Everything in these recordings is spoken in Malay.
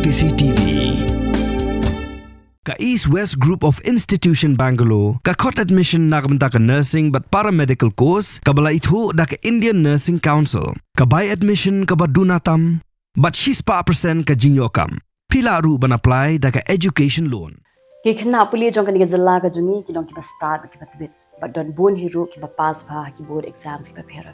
CCTV. Ka East West Group of Institution Bangalore, ka Cot Admission nakamta ka Nursing but Paramedical Course, ka bala ithu da ka Indian Nursing Council, ka Buy Admission ka Badunatam, but she's pa percent ka Jinyokam. Pila ru ban apply da ka Education Loan. Ki khna puli jong ka ni zalla ka jungi ki long ki ba start ki ba tibet, but don bon hero ki ba pass bha ki board exams ki ba phera.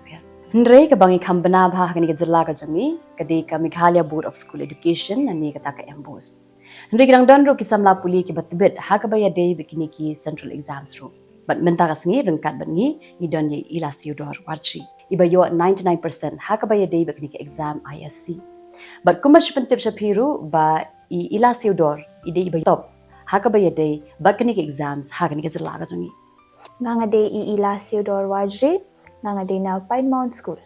Ndrei ka bangi khambana bha ka ni zalla ka jungi, ka de ka Meghalaya Board of School Education ani ka ta ka MBOS. Henry kirang don ro kisamla puli ki batbet haka baya day bikini ki central exams ro but menta ka singi rengkat bangi ni don ye Ilasiewdor Warjri iba yo 99% haka baya day bikini ki exam ISC but kumash pentip shapiru ba Ilasiewdor ide iba top haka baya day bakini ki exams haka ni ka laga jungi nga day Ilasiewdor Warjri nga day na Pine Mount School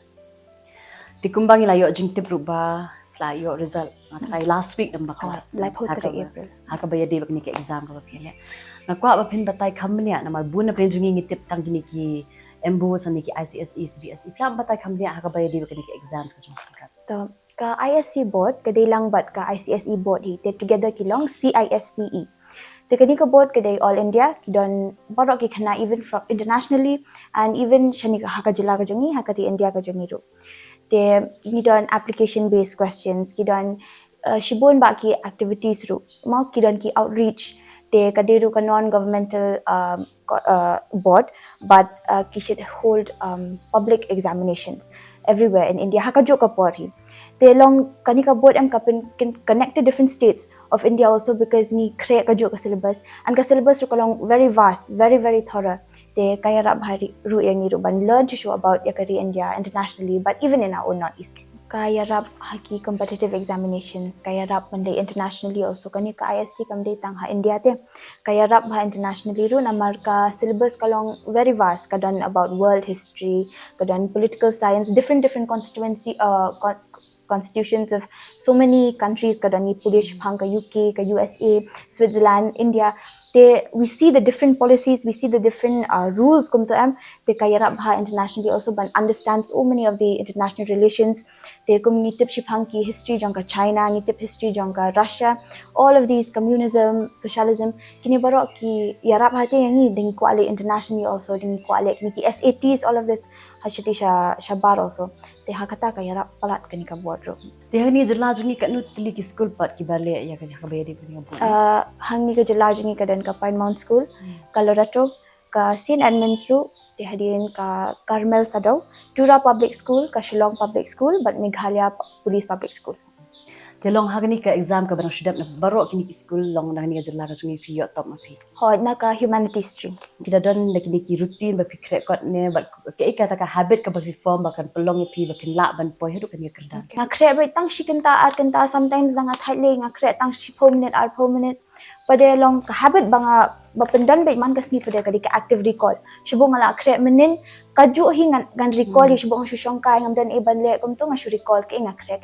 tikumbangi layo jing tipru ba layo result try last week namba ka lai photre April haka baya day bakni ka exam ka pile na kwa ba pin batay kamnya na marbuna pin jungi ngitip tang kini ki MBOS ani ki ICSE CBSE flam batay kamnya haka baya day bakni ka exams ka jung to ka ISC board ka day lang bat ka ICSE board hi te together ki long CISCE te kani ka board ka day all India ki don borok ki khana even from internationally and even shani ka haka jila ka jungi haka ti India ka jungi ro te ki don application based questions ki don shibon baki activities ru ma ki don ki outreach te kaderu ka non governmental board but ki should hold public examinations everywhere in India haka jo ka pori te long kanika board am can connect to different states of India also because ni create ka jo ka syllabus and ka syllabus ru kalong very vast very thorough te kaya rap hari ru yang ru ban learn to show about yakari India internationally but even in our own northeast kaya rap haki competitive examinations kaya rap pandai internationally also kani ka ISC kamdai tang ha India te kaya rap ha internationally ru namar ka syllabus kalong very vast kadan about world history kadan political science different constituency constitutions of so many countries kadan ni Pulish phang ka UK ka USA Switzerland India we see the different policies, we see the different rules come to them. They kaya bha internationally also but understand so many of the international relations. They kum ngitip shiphanki history jangka China, ngitip history jangka Russia, all of these communism, socialism. Kini barok ki yarap hate yangi ding kuali internationally also ding kuali ki SATs all of this hashiti shabar also. They hakata kaya rap palat kani ka board ro. They hani jela jungi ka nutli ki school pat ki bale ya kani ka bayadi kani board. Hangi ka jela jungi kadan ka Pine Mount School, ka Lorato, ka St. Edmunds Ru, te hadirin ka Carmel Sadau, Jura Public School, ka Shillong Public School, but Meghalaya Police Public School. Te long hagani ka exam ka barang shidap na baro kini ki school long na kani ka jela ka jungi fi yo top ma fi. Ho na ka Humanities stream. Kita don na kini ki routine ba fi krekot ne but ke ka habit ka ba fi form ba kan pelong fi ba kan la ban poi hedu kan ya kerdan. Nga krek ba tang shi kanta sometimes nga thaile nga krek tang shi permanent pada long ka habit banga bapendan ba man kasni pada ka active recall shibo ngala krek menin kaju hi ngan recall hi shibo nga shushong kai ngam dan iban le kum tu nga shu recall ke nga krek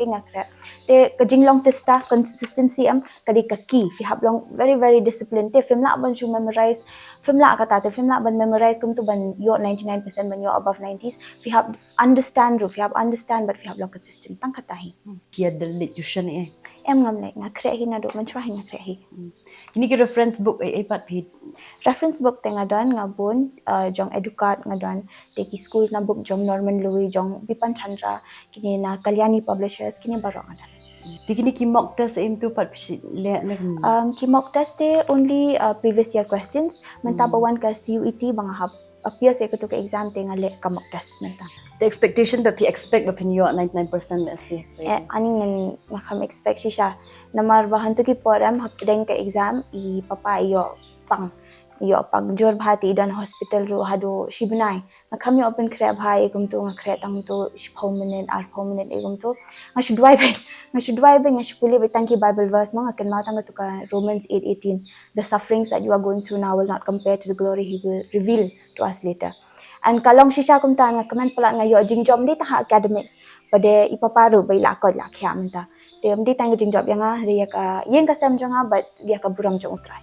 te ka jinglong testa consistency am ka key fi hab long very disciplined te film la ban shu memorize film la ban memorize kum tu ban yo 99% ban yo above 90s fi hab understand but fi hab long consistent tang kata hi kia delit tuition em ngam le nga krek hi na do man chwa hi nga krek hi ini ki reference book pat phi reference book tenga don nga bon jong educat nga don te ki school na book jong Norman Louis jong Bipan Chandra kini na Kalyani Publishers kini baro nga don tikini ki mock test aim tu pat le ki mock test te only previous year questions mentaba one ka CUET bang hab appears ko to ka exam te nga le ka mock test menta the expectation that we expect upon you 99% let's say aning makam expect siya namar bahan to ki poram hapdeng ka exam I papa iyo pang jor bhati dan hospital ru hado shibnai makam yo open kre bhai kum to nga kre tang to permanent egum to nga should drive nga shpuli betang ki Bible verse mga ken matang to ka Romans 8:18 the sufferings that you are going through now will not compare to the glory he will reveal to us later. And kalong sisya kum ta nga kaman pala nga yo jing job di ta academics pade ipaparu bai la ko la kya menta te di tang jing job yang riya ka yeng ka sam janga but dia ka buram jong utrai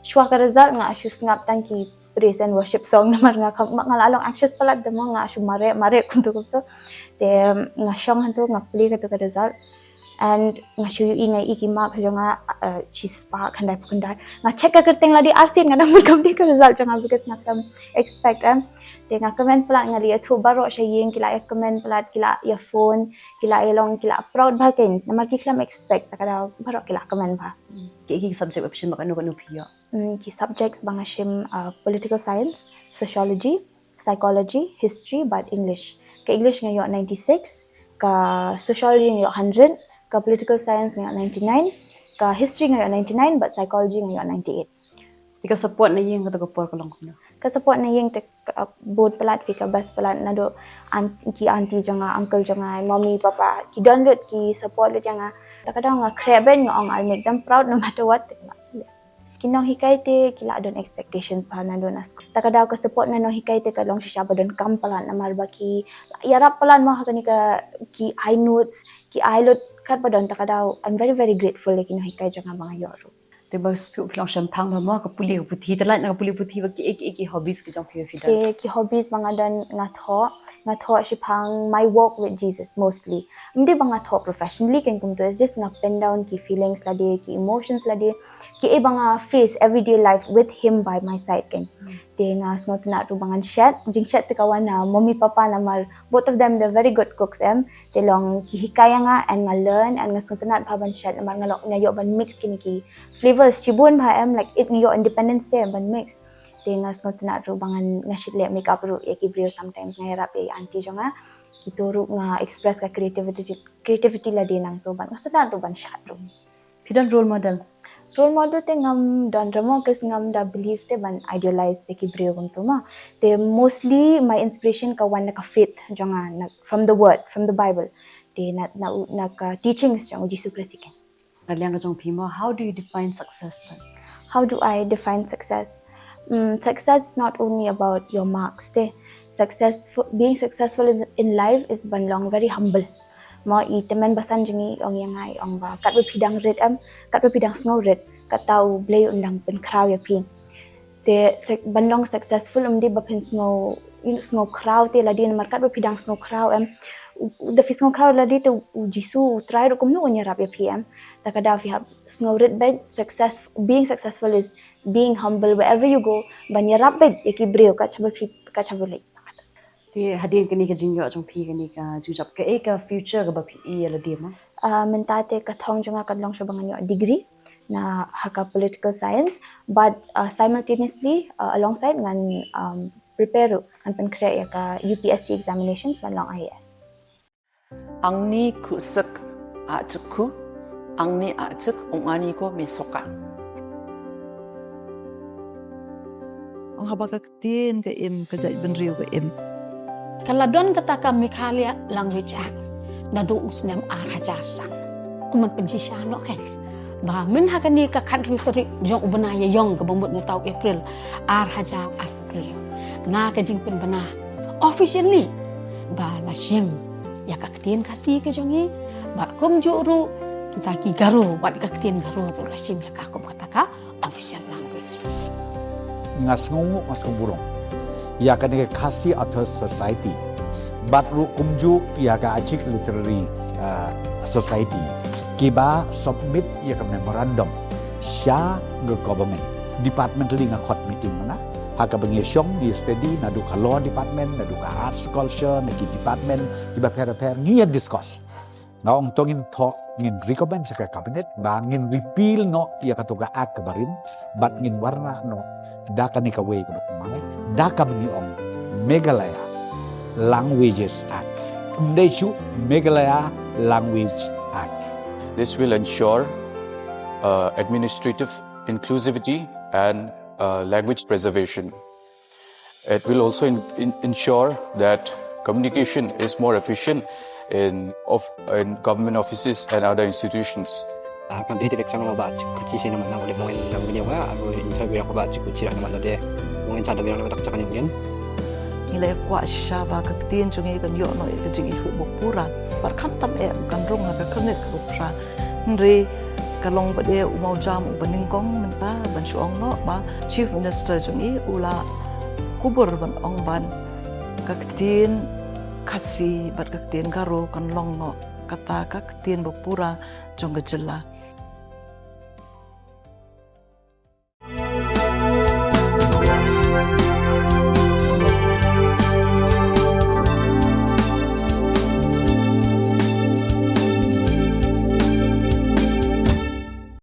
shwa ka result nga ashu ngap tang ki praise and worship song namar nga ngalalong anxious pala demo nga ashu mare kuntu ko te nga shong hantu nga pli ka to ka result and nga shuyu ingai iki marks jonga chispa khandai pukundai nga check ka kerteng ladi arsin nga nam kam di ka result jonga because nga kam expect te nga comment plat nga dia thu baro sha yeng kila ya comment plat kila ya phone kila ya long kila proud ba ken namar ki klam expect takada baro kila comment ba Ki subject option makano kanu pia. Ki subjects bang ashim political science, sociology, psychology, history, but English. Ka English ngayon 96, ka sociology ngayon 100, ka political science ngayon 99, ka history ngayon 99, but psychology ngayon 98. Tika support na yung katagapor ko lang kuno. Ka support na yung board pelat ka bas pelat na do ki auntie janga uncle janga mommy papa ki download ki support lo janga takadang nga kreben nga ang I'll make them proud no matter what. Kinong hikay te kila don expectations pa na don as takadaw ka support na no hikay te kalong siya ba don kampalan na marba ki yarap palan mo hakani ka ki I notes ki I lot kat ba don takadaw I'm very grateful like kinong hikay jang mga yoro Te ba su lang champagne ba mo ka puli puti talat na puli puti ba ki hobbies ki jang pia fida. te ki hobbies mga don nga tho si pang my walk with Jesus mostly hindi ba nga tho professionally kan kum to is just nga pen down ki feelings ladi ki emotions ladi ki iba nga face everyday life with him by my side kan te nga sngot na ru bangan chat jing chat te kawan na mommy papa na mar both of them they're very good cooks te long ki hikaya nga and nga learn and nga sngot na ban chat na mar nga lo ngayo ban mix kini ki flavors chibun ba like it your independence te ban mix te nga sngot na ru bangan nga shitle makeup ru ekibrio sometimes nga harap auntie jonga kituru nga express ka creativity la din ang to ban nga sngot ru ban chat ru Pidan role model. Role model te ngam dan ramo kes ngam da believe te ban idealize se kibrio kum to ma te mostly my inspiration ka wan ka faith jonga from the word from the bible te na ka teachings jong Jesus Christ ken Arliang ka jong pimo, how do you define success? how do I define success success is not only about your marks te being successful in life is ban long very humble mo I temen basan jengi ong yangai ong ba kat pidang red kat pidang snow red kat tau blay undang pen kraw ya pi te bandong successful di ba pen snow kraw te ladi mar kat pidang snow kraw the snow kraw ladi te jisu try ro kum no nya rap ya pi takada fi have snow red bed being successful is being humble wherever you go ban ya rap bed ekibrio kat chabule Ti hadin kani ka jingyo jong pi kani ka jujap ka ka future ka ba pi ala di mo. mentate ka thong jonga kadlong sha bangan yo degree na Haka political science but simultaneously alongside ngan prepare an pen krea ka UPSC examinations ban long IAS angni kusak achku angni achuk ongani ko mesoka ang habagak tin ka im kajai benriu ka im Kaladon kata ka Meghalaya language act na do usnem hajar sang kuman pensisyano kan ba men hakani ka country tori jong ubana ya yong ka bambut na tau April hajar April na ka jing pen bana officially ba la shim ya ka ktien kasi ka jongi bat kom juru kita ki garu bat ka ktien garu la shim ya ka kom kata ka official language ngasngungu ngaskumburong ya kan ke khasi author society but ru kumju ya ka achik literary society kiba submit ya ka memorandum sha the government departmentally nga court meeting mana haka bengi syong di study na du ka law department na du ka arts culture na ki department kiba per ngia discuss nga ong tongin talk ngin recommend sa cabinet ba ngin repeal no ya ka tuga ak barin but ngin warna no daka ni ka way ka batmangai daka bengi ong Meghalaya Languages Act Mdeshu Meghalaya Language Act. This will ensure administrative inclusivity and language preservation. It will also ensure that communication is more efficient in government offices and other institutions. Kan direksyon ng babat kuci sih naman oleh mga nang binyawa aro interview ako babat kuci lang naman ade mga sada bilang naman taksa kanyo yan nilai kwa sha ba ka tin chungi kan yo no ka jingi thu bok pura par kham tam kan rong ha ka khanet ka upra nre kalong ba de umau jam baning kong menta ban suong no ba chief minister chungi ula kubur ban ong ban ka tin khasi bat ka tin garo kan long no kata ka ketien bopura jong gejela